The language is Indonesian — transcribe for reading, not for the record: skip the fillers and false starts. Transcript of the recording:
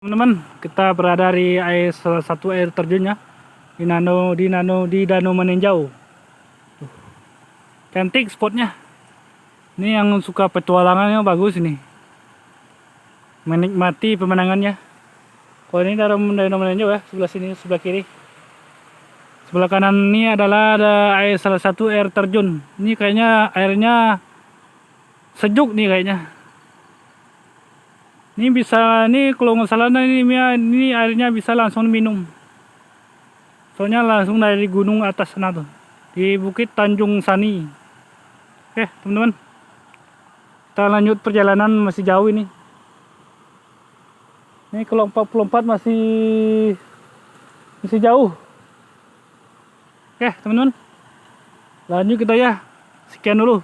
Teman-teman, kita berada di salah satu air terjunnya di Danau Meninjau. Cantik spotnya. Ini yang suka petualangannya bagus ini. Menikmati pemandangannya. Kalau ini Danau Meninjau ya, sebelah sini, sebelah kiri. Sebelah kanan ini adalah ada salah satu air terjun. Ini kayaknya airnya sejuk nih kayaknya. Ini bisa, ini kalau nggak salah ini airnya bisa langsung minum. Soalnya langsung dari gunung atas sana tuh, di Bukit Tanjung Sani. Oke teman-teman, kita lanjut perjalanan, masih jauh ini. Ini kelompok 44 masih jauh. Oke teman-teman, lanjut kita ya. Sekian dulu.